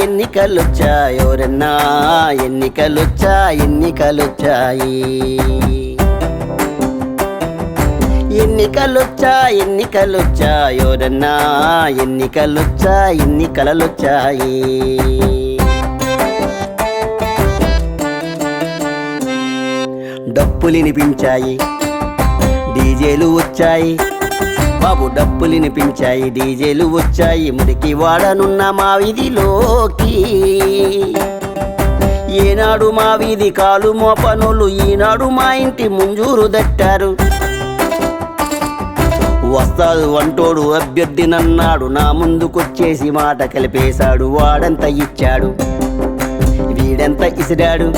ఎన్నికలొచ్చాయోరన్నా ఎన్నికలొచ్చాయి ఎన్నికలొచ్చాయోరన్నా ఎన్నికలొచ్చాయి డప్పులినిపించాయి డీజేలు వచ్చాయి బాబు, డప్పులినిపించాయి డీజేలు వచ్చాయి. మురికి వాడనున్న మా వీధిలోకి ఏనాడు మా వీధి కాలు మోపనులు ఈనాడు మా ఇంటి ముంజూరు దట్టారు. వస్తాడు వంటోడు అభ్యర్థినన్నాడు, నా ముందుకొచ్చేసి మాట కలిపేశాడు. వాడంత ఇచ్చాడు వీడెంత ఇసిరాడు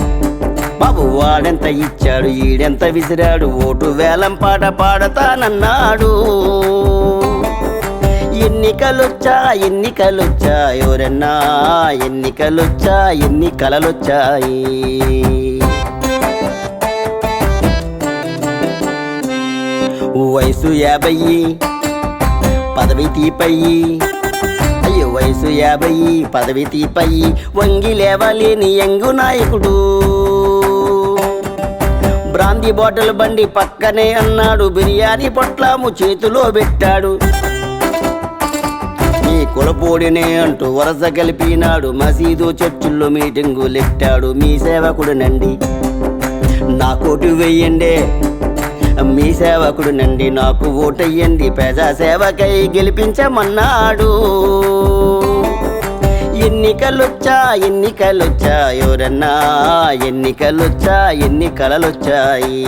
బాబు, వాడెంత ఇచ్చాడు ఈడెంత విసిరాడు. ఓటు వేలం పాట పాడతానన్నాడు. ఎన్నికలొచ్చాయోరన్నా ఎన్నికలొచ్చాయి. వయసు 50 పదవి తీపయ్యి, అయ్యో వయసు 50 పదవి తీపయ్యి. వంగి లేవలేని యంగు నాయకుడు, బ్రాందీ బాటిల్ బండి పక్కనే అన్నాడు. బిర్యానీ పొట్లాము చేతిలో పెట్టాడు. నీ కులపోడినే అంటూ వరస కలిపినాడు. మసీదు చర్చిల్లో మీటింగులెట్టాడు. మీ సేవకుడునండి నా కోటు వెయ్యండి, మీ సేవకుడునండి నాకు ఓటెయ్యండి, ప్రజా సేవకై గెలిపించమన్నాడు. ఎన్నికలొచ్చాయోరన్నా ఎన్నికలొచ్చాయి.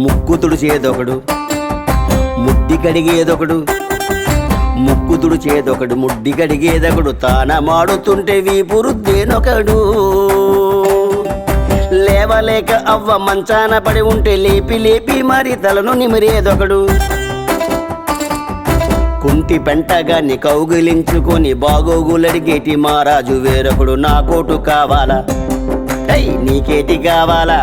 ముక్కు తుడిచేదొకడు ముడ్డి కడిగేదొకడు, ముక్కు తుడిచేదొకడు ముడ్డి కడిగేదొకడు. తాన మాడుతుంటే వీపురుద్దేనొకడు. లేవలేక అవ్వ మంచాన పడి ఉంటే లేపి మరి తలను నిమిరేదొకడు. కుంటి పెంటగాన్ని కౌగిలించుకొని బాగోగులడిగేటి మారాజు వేరొకడు. నా కోటు కావాలా నీకేటి కావాలా,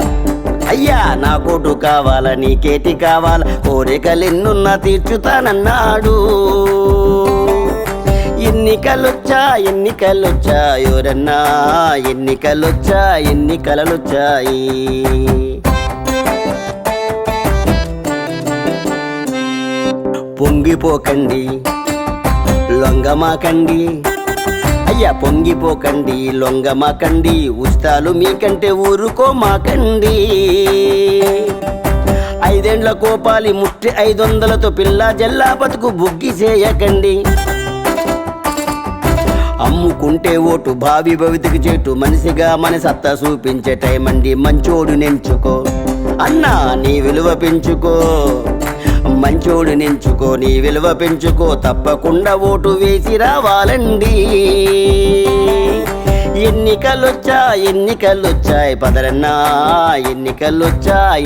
అయ్యా నా కోటు కావాలా నీకేటి కావాలా, కోరికలెన్నున్నా తీర్చుతానన్నాడు. ఎన్నికలొచ్చాయోరన్నా ఎన్నికలొచ్చాయి. పొంగిపోకండి లొంగమాకండి, అయ్యా పొంగిపోకండి లొంగమాకండి. ఉచితాలు మీకంటే ఊరుకోమాకండి. 5 ఏండ్ల కోపాలి ముట్టి 500లతో పిల్ల జల్లా బతుకు బుగ్గి చేయకండి. అమ్ముకుంటే ఓటు భావి భవితకి చేటు, మనిషిగా మన సత్తా చూపించే టైం అండి. మంచోడు నెంచుకో అన్నా నీ విలువ పెంచుకో, మంచోడు నెంచుకో నీ విలువ పెంచుకో. తప్పకుండా ఓటు వేసి రావాలండి. ఎన్నికలొచ్చాయి పదరన్నా ఎన్నికలొచ్చాయి.